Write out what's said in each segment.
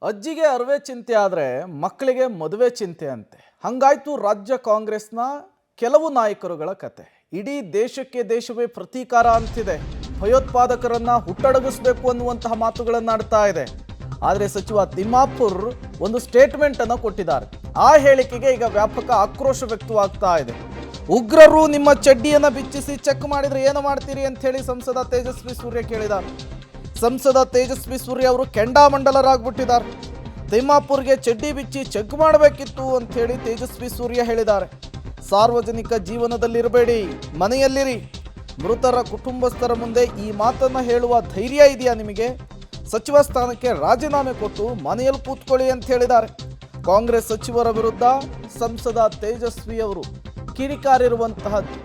ಅಜ್ಜಿಗೆ ಅರವೆ ಚಿಂತೆ ಆದರೆ ಮಕ್ಕಳಿಗೆ ಮದುವೆ ಚಿಂತೆ ಅಂತೆ. ಹಂಗಾಯ್ತು ರಾಜ್ಯ ಕಾಂಗ್ರೆಸ್ನ ಕೆಲವು ನಾಯಕರುಗಳ ಕತೆ. ಇಡೀ ದೇಶಕ್ಕೆ ದೇಶವೇ ಪ್ರತೀಕಾರ ಅಂತಿದೆ. ಭಯೋತ್ಪಾದಕರನ್ನ ಹುಟ್ಟಡಗಿಸಬೇಕು ಅನ್ನುವಂತಹ ಮಾತುಗಳನ್ನಾಡ್ತಾ ಇದೆ. ಆದರೆ ಸಚಿವ ತಿಮ್ಮಾಪುರ್ ಒಂದು ಸ್ಟೇಟ್ಮೆಂಟ್ ಅನ್ನು ಕೊಟ್ಟಿದ್ದಾರೆ. ಆ ಹೇಳಿಕೆಗೆ ಈಗ ವ್ಯಾಪಕ ಆಕ್ರೋಶ ವ್ಯಕ್ತವಾಗ್ತಾ ಇದೆ. ಉಗ್ರರು ನಿಮ್ಮ ಚಡ್ಡಿಯನ್ನು ಬಿಚ್ಚಿಸಿ ಚೆಕ್ ಮಾಡಿದ್ರೆ ಏನು ಮಾಡ್ತೀರಿ ಅಂತ ಹೇಳಿ ಸಂಸದ ತೇಜಸ್ವಿ ಸೂರ್ಯ ಕೇಳಿದ್ದಾರೆ. ಸಂಸದ ತೇಜಸ್ವಿ ಸೂರ್ಯ ಅವರು ಕೆಂಡಾಮಂಡಲರಾಗ್ಬಿಟ್ಟಿದ್ದಾರೆ. ತಿಮ್ಮಾಪುರ್ಗೆ ಚಡ್ಡಿ ಬಿಚ್ಚಿ ಚೆಕ್ ಮಾಡಬೇಕಿತ್ತು ಅಂತ ಹೇಳಿ ತೇಜಸ್ವಿ ಸೂರ್ಯ ಹೇಳಿದ್ದಾರೆ. ಸಾರ್ವಜನಿಕ ಜೀವನದಲ್ಲಿರಬೇಡಿ, ಮನೆಯಲ್ಲಿರಿ. ಮೃತರ ಕುಟುಂಬಸ್ಥರ ಮುಂದೆ ಈ ಮಾತನ್ನು ಹೇಳುವ ಧೈರ್ಯ ಇದೆಯಾ ನಿಮಗೆ? ಸಚಿವ ಸ್ಥಾನಕ್ಕೆ ರಾಜೀನಾಮೆ ಕೊಟ್ಟು ಮನೆಯಲ್ಲಿ ಕೂತ್ಕೊಳ್ಳಿ ಅಂತ ಹೇಳಿದ್ದಾರೆ. ಕಾಂಗ್ರೆಸ್ ಸಚಿವರ ವಿರುದ್ಧ ಸಂಸದ ತೇಜಸ್ವಿ ಅವರು ಕಿಡಿಕಾರಿರುವಂತಹದ್ದು,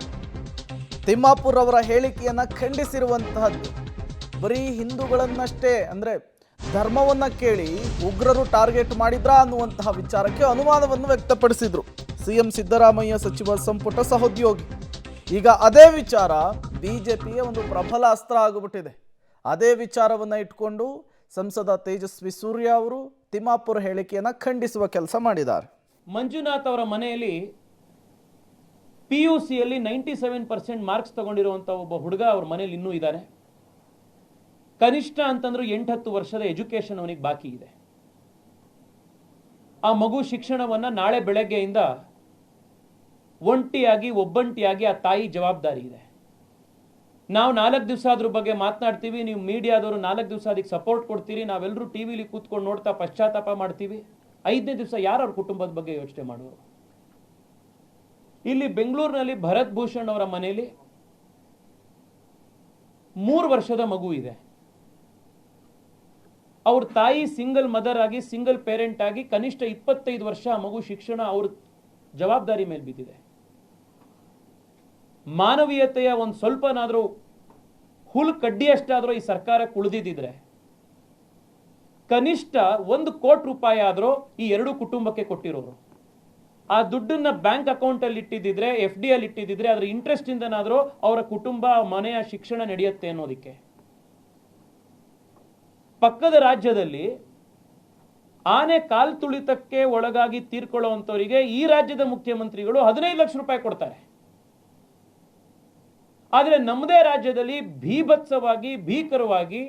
ತಿಮ್ಮಾಪುರ್ ಅವರ ಹೇಳಿಕೆಯನ್ನು ಖಂಡಿಸಿರುವಂತಹದ್ದು. ಬರೀ ಹಿಂದೂಗಳನ್ನಷ್ಟೇ ಅಂದರೆ ಧರ್ಮವನ್ನು ಕೇಳಿ ಉಗ್ರರು ಟಾರ್ಗೆಟ್ ಮಾಡಿದ್ರಾ ಅನ್ನುವಂತಹ ವಿಚಾರಕ್ಕೆ ಅನುಮಾನವನ್ನು ವ್ಯಕ್ತಪಡಿಸಿದ್ರು ಸಿಎಂ ಸಿದ್ದರಾಮಯ್ಯ ಸಚಿವ ಸಂಪುಟ ಸಹೋದ್ಯೋಗಿ. ಈಗ ಅದೇ ವಿಚಾರ ಬಿಜೆಪಿಯ ಒಂದು ಪ್ರಬಲ ಅಸ್ತ್ರ ಆಗಿಬಿಟ್ಟಿದೆ. ಅದೇ ವಿಚಾರವನ್ನು ಇಟ್ಕೊಂಡು ಸಂಸದ ತೇಜಸ್ವಿ ಸೂರ್ಯ ಅವರು ತಿಮ್ಮಾಪುರ್ ಹೇಳಿಕೆಯನ್ನು ಖಂಡಿಸುವ ಕೆಲಸ ಮಾಡಿದ್ದಾರೆ. ಮಂಜುನಾಥ್ ಅವರ ಮನೆಯಲ್ಲಿ PUCಯಲ್ಲಿ 97% ಮಾರ್ಕ್ಸ್ ತಗೊಂಡಿರುವಂಥ ಒಬ್ಬ ಹುಡುಗ ಅವ್ರ ಮನೇಲಿ ಇನ್ನೂ ಇದ್ದಾನೆ. ಕನಿಷ್ಠ ಅಂತಂದ್ರೂ 8-10 ವರ್ಷದ ಎಜುಕೇಶನ್ ಅವನಿಗೆ ಬಾಕಿ ಇದೆ. ಆ ಮಗು ಶಿಕ್ಷಣವನ್ನ ನಾಳೆ ಬೆಳಗ್ಗೆಯಿಂದ ಒಬ್ಬಂಟಿಯಾಗಿ ಆ ತಾಯಿ ಜವಾಬ್ದಾರಿ ಇದೆ. ನಾವು 4 ದಿವಸ ಅದ್ರ ಬಗ್ಗೆ ಮಾತನಾಡ್ತೀವಿ, ನೀವು ಮೀಡಿಯಾದವರು 4 ದಿವಸ ಅದಕ್ಕೆ ಸಪೋರ್ಟ್ ಕೊಡ್ತೀರಿ, ನಾವೆಲ್ಲರೂ ಟಿವಿಲಿ ಕೂತ್ಕೊಂಡು ನೋಡ್ತಾ ಪಶ್ಚಾತ್ತಾಪ ಮಾಡ್ತೀವಿ. 5ನೇ ದಿವಸ ಯಾರು ಅವ್ರ ಕುಟುಂಬದ ಬಗ್ಗೆ ಯೋಚನೆ ಮಾಡೋರು? ಇಲ್ಲಿ ಬೆಂಗಳೂರಿನಲ್ಲಿ ಭರತ್ ಭೂಷಣ್ ಅವರ ಮನೆಯಲ್ಲಿ 3 ವರ್ಷದ ಮಗು ಇದೆ. ಅವ್ರ ತಾಯಿ ಸಿಂಗಲ್ ಮದರ್ ಆಗಿ, ಸಿಂಗಲ್ ಪೇರೆಂಟ್ ಆಗಿ ಕನಿಷ್ಠ 25 ವರ್ಷ ಆ ಮಗು ಶಿಕ್ಷಣ ಅವ್ರ ಜವಾಬ್ದಾರಿ ಮೇಲೆ ಬಿದ್ದಿದೆ. ಮಾನವೀಯತೆಯ ಒಂದು ಸ್ವಲ್ಪನಾದ್ರೂ ಹುಲ್ ಕಡ್ಡಿಯಷ್ಟಾದ್ರೂ ಈ ಸರ್ಕಾರಕ್ಕೆ ಉಳಿದಿದ್ರೆ ಕನಿಷ್ಠ 1 ಕೋಟಿ ರೂಪಾಯಿ ಆದ್ರೂ ಈ 2 ಕುಟುಂಬಕ್ಕೆ ಕೊಟ್ಟಿರೋರು. ಆ ದುಡ್ಡನ್ನ ಬ್ಯಾಂಕ್ ಅಕೌಂಟ್ ಅಲ್ಲಿ ಇಟ್ಟಿದ್ರೆ, FD ಅಲ್ಲಿ ಇಟ್ಟಿದ್ರೆ ಅದರ ಇಂಟ್ರೆಸ್ಟ್ ಇಂದನಾದ್ರೂ ಅವರ ಕುಟುಂಬ ಮನೆಯ ಶಿಕ್ಷಣ ನಡೆಯುತ್ತೆ ಅನ್ನೋದಕ್ಕೆ. ಪಕ್ಕದ ರಾಜ್ಯದಲ್ಲಿ ಆನೆ ಕಾಲ್ ತುಳಿತಕ್ಕೆ ಒಳಗಾಗಿ ತೀರ್ಕೊಳ್ಳುವಂತವರಿಗೆ ಈ ರಾಜ್ಯದ ಮುಖ್ಯಮಂತ್ರಿಗಳು 15 ಲಕ್ಷ ರೂಪಾಯಿ ಕೊಡ್ತಾರೆ. ಆದರೆ ನಮ್ಮದೇ ರಾಜ್ಯದಲ್ಲಿ ಭೀಭತ್ಸವಾಗಿ ಭೀಕರವಾಗಿ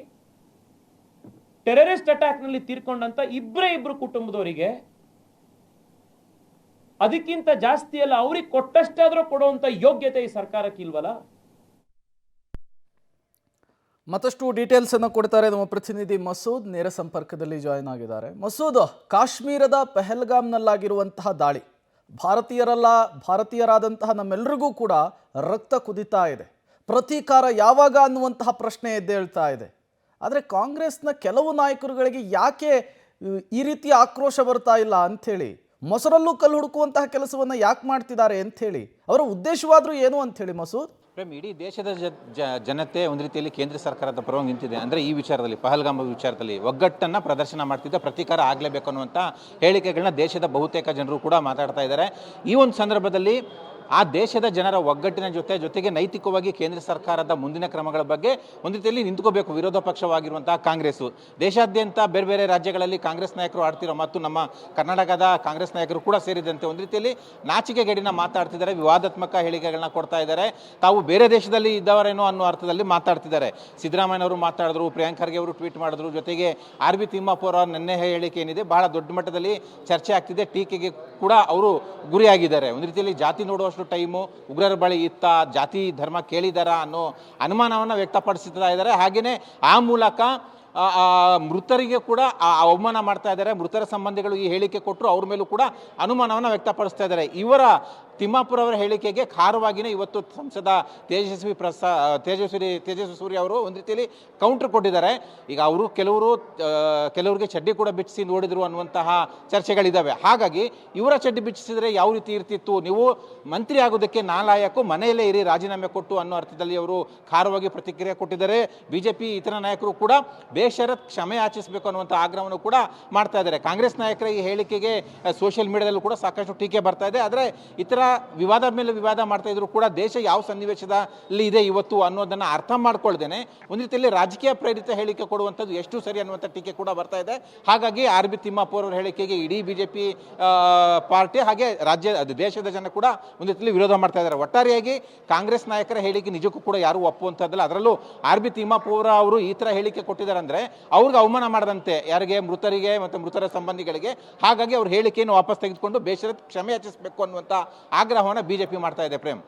ಟೆರರಿಸ್ಟ್ ಅಟ್ಯಾಕ್ ನಲ್ಲಿ ತೀರ್ಕೊಂಡಂತ ಇಬ್ರು ಕುಟುಂಬದವರಿಗೆ ಅದಕ್ಕಿಂತ ಜಾಸ್ತಿ ಅಲ್ಲ, ಅವ್ರಿಗೆ ಕೊಟ್ಟಷ್ಟಾದ್ರೂ ಕೊಡುವಂತ ಯೋಗ್ಯತೆ ಈ ಸರ್ಕಾರಕ್ಕೆ ಇಲ್ವಲ್ಲ? ಮತ್ತಷ್ಟು ಡೀಟೇಲ್ಸ್ ಅನ್ನು ಕೊಡ್ತಾರೆ ನಮ್ಮ ಪ್ರತಿನಿಧಿ ಮಸೂದ್, ನೇರ ಸಂಪರ್ಕದಲ್ಲಿ ಜಾಯಿನ್ ಆಗಿದ್ದಾರೆ. ಮಸೂದ್, ಕಾಶ್ಮೀರದ ಪೆಹಲ್ಗಾಮ್ನಲ್ಲಾಗಿರುವಂತಹ ದಾಳಿ ಭಾರತೀಯರಾದಂತಹ ನಮ್ಮೆಲ್ಲರಿಗೂ ಕೂಡ ರಕ್ತ ಕುದಿತಾ ಇದೆ. ಪ್ರತೀಕಾರ ಯಾವಾಗ ಅನ್ನುವಂತಹ ಪ್ರಶ್ನೆ ಎದ್ದೇಳ್ತಾ ಇದೆ. ಆದರೆ ಕಾಂಗ್ರೆಸ್ನ ಕೆಲವು ನಾಯಕರುಗಳಿಗೆ ಯಾಕೆ ಈ ರೀತಿ ಆಕ್ರೋಶ ಬರ್ತಾ ಇಲ್ಲ ಅಂಥೇಳಿ, ಮೊಸರಲ್ಲೂ ಕಲ್ಲು ಹುಡುಕುವಂತಹ ಕೆಲಸವನ್ನು ಯಾಕೆ ಮಾಡ್ತಿದ್ದಾರೆ ಅಂಥೇಳಿ, ಅವರ ಉದ್ದೇಶವಾದರೂ ಏನು ಅಂಥೇಳಿ ಮಸೂದ್? ಇಡೀ ದೇಶದ ಜನತೆ ಒಂದು ರೀತಿಯಲ್ಲಿ ಕೇಂದ್ರ ಸರ್ಕಾರದ ಪರವಾಗಿ ನಿಂತಿದೆ. ಅಂದರೆ ಈ ವಿಚಾರದಲ್ಲಿ, ಪಹಲ್ಗಾಮ್ ವಿಚಾರದಲ್ಲಿ ಒಗ್ಗಟ್ಟನ್ನು ಪ್ರದರ್ಶನ ಮಾಡ್ತಿದ್ದ, ಪ್ರತೀಕಾರ ಆಗಲೇಬೇಕು ಅನ್ನುವಂಥ ಹೇಳಿಕೆಗಳನ್ನ ದೇಶದ ಬಹುತೇಕ ಜನರು ಕೂಡ ಮಾತಾಡ್ತಾ ಇದ್ದಾರೆ. ಈ ಒಂದು ಸಂದರ್ಭದಲ್ಲಿ ಆ ದೇಶದ ಜನರ ಒಗ್ಗಟ್ಟಿನ ಜೊತೆಗೆ ನೈತಿಕವಾಗಿ ಕೇಂದ್ರ ಸರ್ಕಾರದ ಮುಂದಿನ ಕ್ರಮಗಳ ಬಗ್ಗೆ ಒಂದು ರೀತಿಯಲ್ಲಿ ನಿಂತ್ಕೋಬೇಕು ವಿರೋಧ ಪಕ್ಷವಾಗಿರುವಂತಹ ಕಾಂಗ್ರೆಸ್ಸು. ದೇಶಾದ್ಯಂತ ಬೇರೆ ಬೇರೆ ರಾಜ್ಯಗಳಲ್ಲಿ ಕಾಂಗ್ರೆಸ್ ನಾಯಕರು ಆಡ್ತಿರೋ ಮತ್ತು ನಮ್ಮ ಕರ್ನಾಟಕದ ಕಾಂಗ್ರೆಸ್ ನಾಯಕರು ಕೂಡ ಸೇರಿದಂತೆ ಒಂದು ರೀತಿಯಲ್ಲಿ ನಾಚಿಕೆಗೇಡಿನ ಮಾತಾಡ್ತಿದ್ದಾರೆ, ವಿವಾದಾತ್ಮಕ ಹೇಳಿಕೆಗಳನ್ನ ಕೊಡ್ತಾ ಇದ್ದಾರೆ. ತಾವು ಬೇರೆ ದೇಶದಲ್ಲಿ ಇದ್ದವರೇನೋ ಅನ್ನೋ ಅರ್ಥದಲ್ಲಿ ಮಾತಾಡ್ತಿದ್ದಾರೆ. ಸಿದ್ದರಾಮಯ್ಯನವರು ಮಾತಾಡಿದ್ರು, ಪ್ರಿಯಾಂಕ್ ಖರ್ಗೆ ಅವರು ಟ್ವೀಟ್ ಮಾಡಿದ್ರು, ಜೊತೆಗೆ RB ತಿಮ್ಮಾಪುರ್ ಅವರ ನೆನ್ನೆ ಹೇಳಿಕೆ ಏನಿದೆ ಬಹಳ ದೊಡ್ಡ ಮಟ್ಟದಲ್ಲಿ ಚರ್ಚೆ ಆಗ್ತಿದೆ, ಟೀಕೆಗೆ ಕೂಡ ಅವರು ಗುರಿಯಾಗಿದ್ದಾರೆ. ಒಂದು ರೀತಿಯಲ್ಲಿ ಜಾತಿ ನೋಡುವಷ್ಟು ಟೈಮು ಉಗ್ರರ ಬಳಿ ಇತ್ತ, ಜಾತಿ ಧರ್ಮ ಕೇಳಿದಾರ ಅನ್ನೋ ಅನುಮಾನವನ್ನು ವ್ಯಕ್ತಪಡಿಸ್ತಾ ಇದ್ದಾರೆ. ಹಾಗೆಯೇ ಆ ಮೂಲಕ ಮೃತರಿಗೆ ಕೂಡ ಅವಮಾನ ಮಾಡ್ತಾ ಇದ್ದಾರೆ. ಮೃತರ ಸಂಬಂಧಿಗಳು ಈ ಹೇಳಿಕೆ ಕೊಟ್ಟರು, ಅವ್ರ ಮೇಲೂ ಕೂಡ ಅನುಮಾನವನ್ನು ವ್ಯಕ್ತಪಡಿಸ್ತಾ ಇದ್ದಾರೆ. ಇವರ ತಿಮ್ಮಾಪುರ್ ಅವರ ಹೇಳಿಕೆಗೆ ಖಾರವಾಗಿಯೇ ಇವತ್ತು ಸಂಸದ ತೇಜಸ್ವಿ ಸೂರ್ಯ ಅವರು ಒಂದು ರೀತಿಯಲ್ಲಿ ಕೌಂಟರ್ ಕೊಟ್ಟಿದ್ದಾರೆ. ಈಗ ಅವರು ಕೆಲವರಿಗೆ ಚಡ್ಡಿ ಕೂಡ ಬಿಚ್ಚಿಸಿ ನೋಡಿದ್ರು ಅನ್ನುವಂತಹ ಚರ್ಚೆಗಳಿದ್ದಾವೆ. ಹಾಗಾಗಿ ಇವರ ಚಡ್ಡಿ ಬಿಚ್ಚಿಸಿದ್ರೆ ಯಾವ ರೀತಿ ಇರ್ತಿತ್ತು, ನೀವು ಮಂತ್ರಿ ಆಗೋದಕ್ಕೆ ನಾಲಾಯಕು, ಮನೆಯಲ್ಲೇ ಇರಿ, ರಾಜೀನಾಮೆ ಕೊಟ್ಟು ಅನ್ನೋ ಅರ್ಥದಲ್ಲಿ ಅವರು ಖಾರವಾಗಿ ಪ್ರತಿಕ್ರಿಯೆ ಕೊಟ್ಟಿದ್ದಾರೆ. BJP ಇತರ ನಾಯಕರು ಕೂಡ ಬೇಷರತ್ ಕ್ಷಮೆ ಯಾಚಿಸಬೇಕು ಅನ್ನುವಂಥ ಆಗ್ರಹವನ್ನು ಕೂಡ ಮಾಡ್ತಾ ಇದ್ದಾರೆ. ಕಾಂಗ್ರೆಸ್ ನಾಯಕರ ಈ ಹೇಳಿಕೆಗೆ ಸೋಷಿಯಲ್ ಮೀಡಿಯಾದಲ್ಲೂ ಕೂಡ ಸಾಕಷ್ಟು ಟೀಕೆ ಬರ್ತಾ ಇದೆ. ಆದರೆ ಈ ಥರ ವಿವಾದ ಮೇಲೆ ವಿವಾದ ಮಾಡ್ತಾ ಇದ್ರು ಕೂಡ ದೇಶ ಯಾವ ಸನ್ನಿವೇಶದಲ್ಲಿ ಇದೆ ಇವತ್ತು ಅನ್ನೋದನ್ನು ಅರ್ಥ ಮಾಡ್ಕೊಳ್ದೇನೆ ಒಂದು ರೀತಿಯಲ್ಲಿ ರಾಜಕೀಯ ಪ್ರೇರಿತ ಹೇಳಿಕೆ ಕೊಡುವಂಥದ್ದು ಎಷ್ಟು ಸರಿ ಅನ್ನುವಂಥ ಟೀಕೆ ಕೂಡ ಬರ್ತಾ ಇದೆ. ಹಾಗಾಗಿ ಆರ್ ಬಿ ತಿಮ್ಮಾಪುರ ಅವರ ಹೇಳಿಕೆಗೆ ಇಡೀ ಬಿಜೆಪಿ ಪಾರ್ಟಿ ಹಾಗೆ ದೇಶದ ಜನ ಕೂಡ ಒಂದು ರೀತಿಯಲ್ಲಿ ವಿರೋಧ ಮಾಡ್ತಾ ಇದ್ದಾರೆ. ಒಟ್ಟಾರೆಯಾಗಿ ಕಾಂಗ್ರೆಸ್ ನಾಯಕರ ಹೇಳಿಕೆ ನಿಜಕ್ಕೂ ಕೂಡ ಯಾರು ಒಪ್ಪುವಂಥದ್ದಲ್ಲ. ಅದರಲ್ಲೂ ಆರ್ ಬಿ ತಿಮ್ಮಾಪುರ ಅವರು ಈ ಥರ ಹೇಳಿಕೆ ಕೊಟ್ಟಿದ್ದಾರೆ ಅಂದರೆ ಅವ್ರಿಗೆ ಅವಮಾನ ಮಾಡದಂತೆ ಯಾರಿಗೆ ಮೃತರಿಗೆ ಮತ್ತು ಮೃತರ ಸಂಬಂಧಿಗಳಿಗೆ. ಹಾಗಾಗಿ ಅವ್ರ ಹೇಳಿಕೆಯನ್ನು ವಾಪಸ್ ತೆಗೆದುಕೊಂಡು ಬೇಷರತ್ ಕ್ಷಮೆ ಯಾಚಿಸಬೇಕು ಅನ್ನುವಂಥ ಆಗ್ರಹವನ್ನು ಬಿಜೆಪಿ ಮಾಡ್ತಾ ಇದೆ. ಪ್ರೇಮ್.